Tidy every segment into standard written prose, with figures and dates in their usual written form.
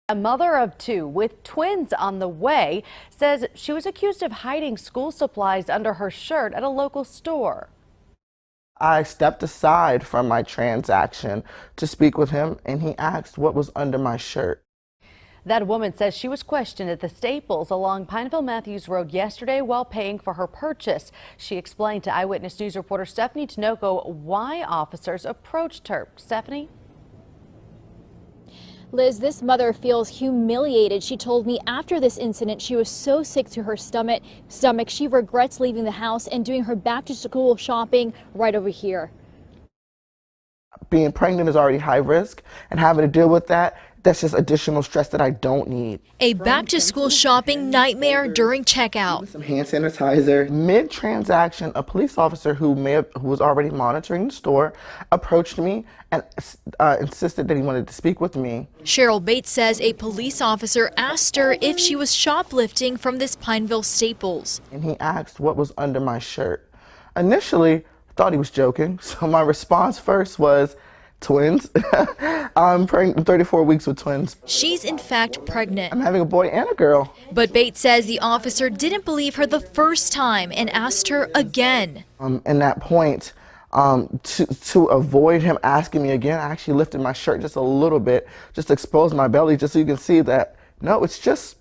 A mother of two with twins on the way says she was accused of hiding school supplies under her shirt at a local store. I stepped aside from my transaction to speak with him, and he asked what was under my shirt. That woman says she was questioned at the Staples along Pineville Matthews Road yesterday while paying for her purchase. She explained to Eyewitness News reporter Stephanie Tinoco why officers approached her. Stephanie? Liz, this mother feels humiliated. She told me after this incident she was so sick to her stomach she regrets leaving the house and doing her back to school shopping right over here. Being pregnant is already high risk, and having to deal with that's just additional stress that I don't need. A back-to-school shopping nightmare during checkout. Some hand sanitizer. Mid-transaction, a police officer who was already monitoring the store approached me and insisted that he wanted to speak with me. Cheryl Bates says a police officer asked her if she was shoplifting from this Pineville Staples. And he asked what was under my shirt. Initially, I thought he was joking, so my response first was, twins. I'm pregnant, 34 weeks with twins. She's in fact pregnant. I'm having a boy and a girl. But Bates says the officer didn't believe her the first time and asked her again. In that point, to avoid him asking me again, I actually lifted my shirt just a little bit, just exposed my belly, just so you can see that, no, it's just,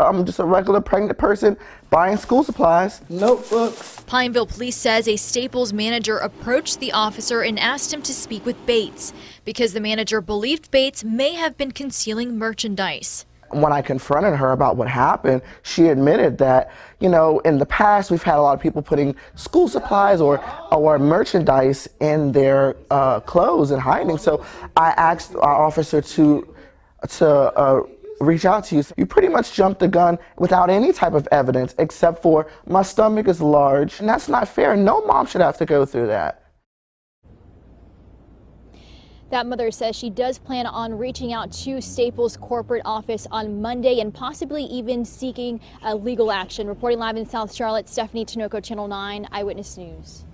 I'm just a regular pregnant person buying school supplies, notebooks. Pineville police says a Staples manager approached the officer and asked him to speak with Bates because the manager believed Bates may have been concealing merchandise. When I confronted her about what happened, she admitted that, you know, in the past we've had a lot of people putting school supplies or merchandise in their clothes and hiding. So I asked our officer to reach out to you. You pretty much jumped the gun without any type of evidence except for my stomach is large, and that's not fair. No mom should have to go through that. That mother says she does plan on reaching out to Staples corporate office on Monday and possibly even seeking legal action. Reporting live in South Charlotte, Stephanie Tinoco, Channel 9 Eyewitness News.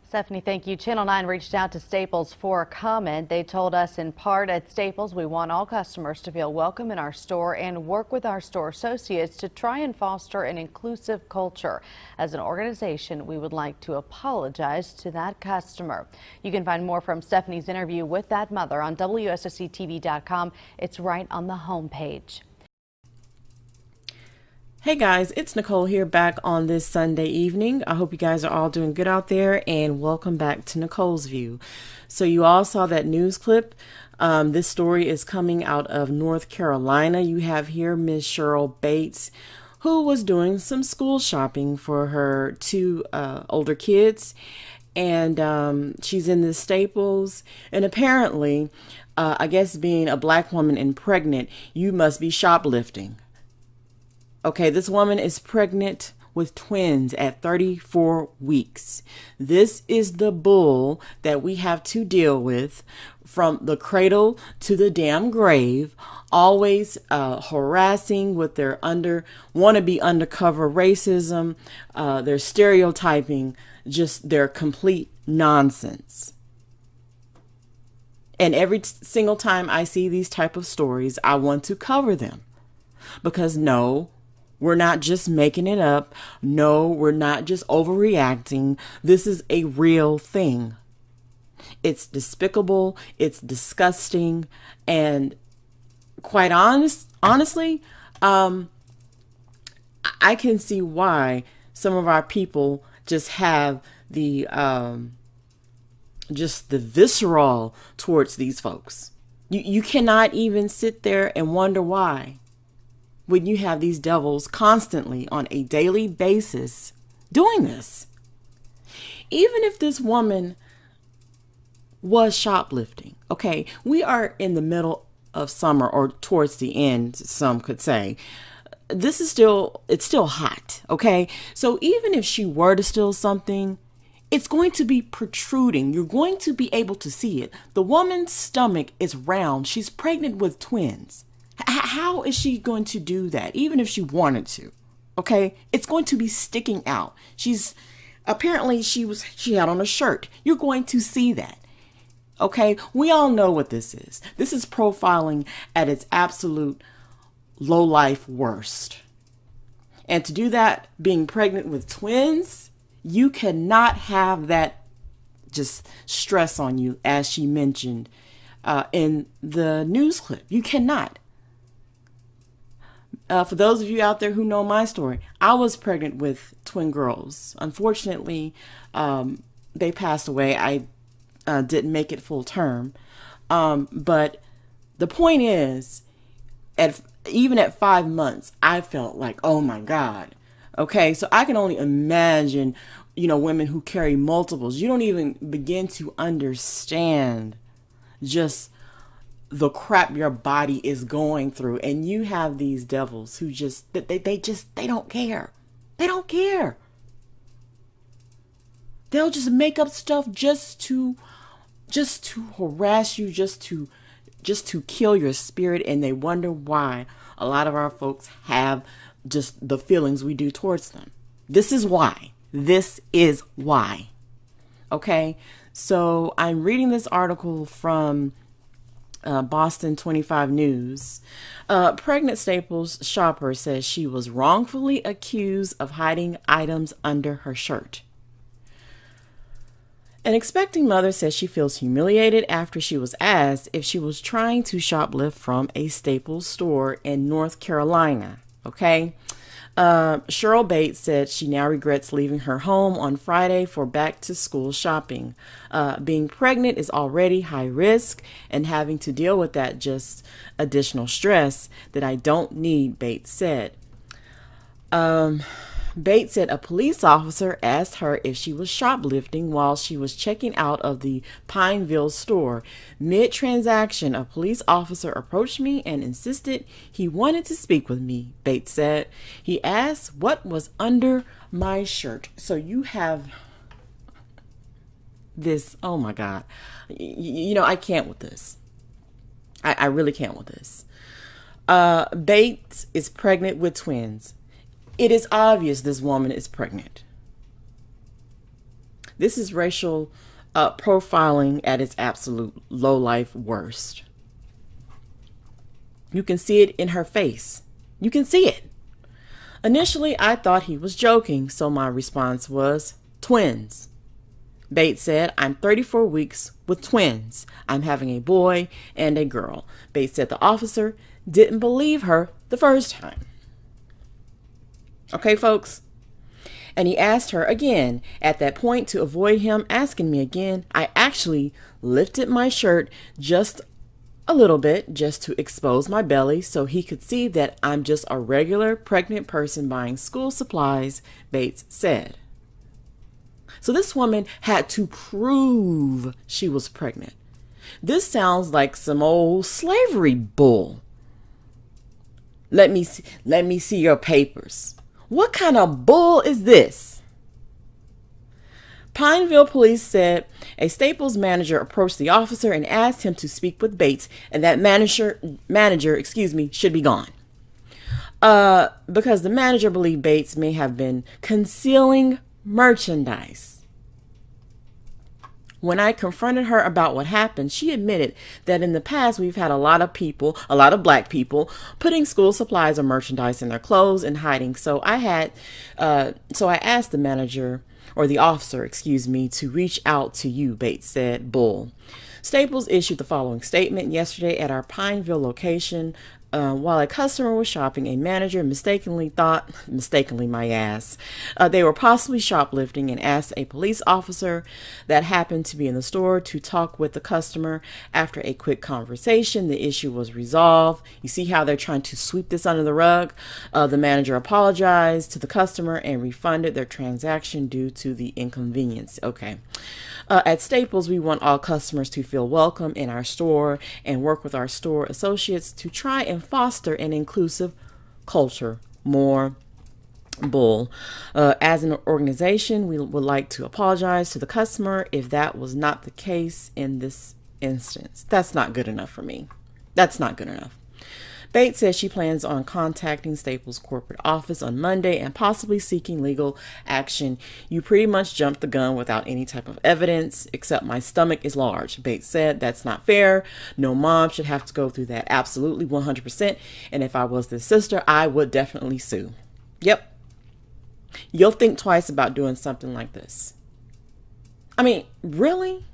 Stephanie, thank you. Channel 9 reached out to Staples for a comment. They told us in part, at Staples, we want all customers to feel welcome in our store and work with our store associates to try and foster an inclusive culture. As an organization, we would like to apologize to that customer. You can find more from Stephanie's interview with that mother on WSSCTV.com. It's right on the homepage. Hey guys, it's Nicole here back on this Sunday evening. I hope you guys are all doing good out there, and welcome back to Nicole's View. So you all saw that news clip. This story is coming out of North Carolina. You have here Ms. Cheryl Bates, who was doing some school shopping for her two older kids. And she's in the Staples, and apparently, I guess being a black woman and pregnant, you must be shoplifting. Okay, this woman is pregnant with twins at 34 weeks. This is the bull that we have to deal with from the cradle to the damn grave, always harassing with their wannabe undercover racism, their stereotyping, just their complete nonsense. And every single time I see these type of stories, I want to cover them because no, we're not just making it up. No, we're not just overreacting. This is a real thing. It's despicable. It's disgusting. And quite honestly, I can see why some of our people just have the visceral towards these folks. You cannot even sit there and wonder why, when you have these devils constantly on a daily basis doing this. Even if this woman was shoplifting, okay, we are in the middle of summer, or towards the end, some could say. It's still hot, okay? So even if she were to steal something, it's going to be protruding. You're going to be able to see it. The woman's stomach is round. She's pregnant with twins. How is she going to do that, even if she wanted to? Okay, it's going to be sticking out. She had on a shirt. You're going to see that. Okay, we all know what this is. This is profiling at its absolute low life worst. And to do that, being pregnant with twins, you cannot have that just stress on you, as she mentioned in the news clip. You cannot. For those of you out there who know my story, I was pregnant with twin girls. Unfortunately, they passed away. I didn't make it full term. But the point is, even at 5 months, I felt like, oh my God. Okay, so I can only imagine, women who carry multiples. You don't even begin to understand just the crap your body is going through. And you have these devils who they don't care. They don't care. They'll just make up stuff just to harass you, just to kill your spirit. And they wonder why a lot of our folks have just the feelings we do towards them. This is why. This is why. Okay. So I'm reading this article from Boston 25 News. Pregnant Staples shopper says she was wrongfully accused of hiding items under her shirt. An expecting mother says she feels humiliated after she was asked if she was trying to shoplift from a Staples store in North Carolina. Okay. Cheryl Bates said she now regrets leaving her home on Friday for back to school shopping. Being pregnant is already high risk, and having to deal with that just additional stress that I don't need, Bates said. Bates said a police officer asked her if she was shoplifting while she was checking out of the Pineville store. Mid-transaction, a police officer approached me and insisted he wanted to speak with me, Bates said. He asked what was under my shirt. So you have this, oh my God. I can't with this. I really can't with this. Bates is pregnant with twins. It is obvious this woman is pregnant. This is racial profiling at its absolute low-life worst. You can see it in her face. You can see it. Initially, I thought he was joking, so my response was, twins. Bates said, I'm 34 weeks with twins. I'm having a boy and a girl. Bates said the officer didn't believe her the first time. Okay, folks? And he asked her again. At that point, to avoid him asking me again, I actually lifted my shirt just a little bit, just to expose my belly so he could see that I'm just a regular pregnant person buying school supplies, Bates said. So this woman had to prove she was pregnant. This sounds like some old slavery bull. Let me see your papers. What kind of bull is this? Pineville police said a Staples manager approached the officer and asked him to speak with Bates, and that manager, should be gone. Because the manager believed Bates may have been concealing merchandise. When I confronted her about what happened, she admitted that in the past we've had a lot of black people, putting school supplies or merchandise in their clothes and hiding. So I asked the manager, or the officer, to reach out to you, Bates said. Bull. Staples issued the following statement yesterday at our Pineville location. While a customer was shopping, a manager mistakenly my ass, they were possibly shoplifting and asked a police officer that happened to be in the store to talk with the customer. After a quick conversation, the issue was resolved. You see how they're trying to sweep this under the rug? The manager apologized to the customer and refunded their transaction due to the inconvenience. Okay. At Staples, we want all customers to feel welcome in our store and work with our store associates to try and foster an inclusive culture. More bull. As an organization, we would like to apologize to the customer if that was not the case in this instance. That's not good enough for me. That's not good enough. Bates says she plans on contacting Staples' corporate office on Monday and possibly seeking legal action. You pretty much jumped the gun without any type of evidence, except my stomach is large. Bates said that's not fair. No mom should have to go through that. Absolutely, 100%. And if I was the sister, I would definitely sue. Yep. You'll think twice about doing something like this. I mean, really?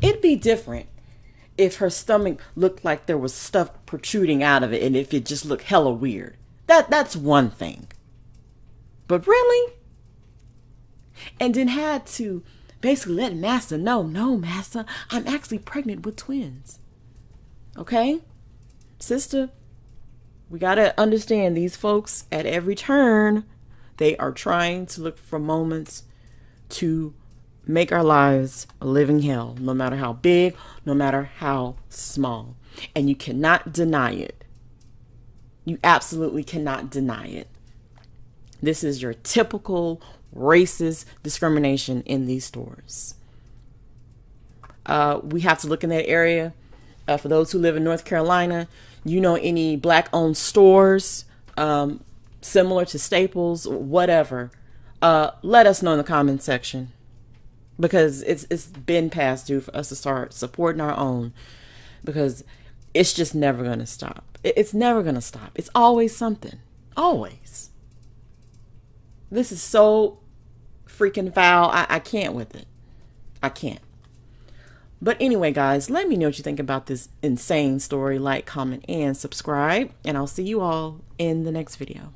It'd be different if her stomach looked like there was stuff protruding out of it and if it just looked hella weird. That's one thing. But really? And then had to basically let Master know, no, Master, I'm actually pregnant with twins. Okay? Sister, we got to understand these folks at every turn, they are trying to look for moments to make our lives a living hell, no matter how big, no matter how small. And you cannot deny it. You absolutely cannot deny it. This is your typical racist discrimination in these stores. We have to look in that area. For those who live in North Carolina, you know, any black-owned stores similar to Staples, whatever, let us know in the comment section. Because it's been past due for us to start supporting our own. Because it's just never going to stop. It's never going to stop. It's always something. Always. This is so freaking foul. I can't with it. I can't. But anyway, guys, let me know what you think about this insane story. Like, comment, and subscribe. And I'll see you all in the next video.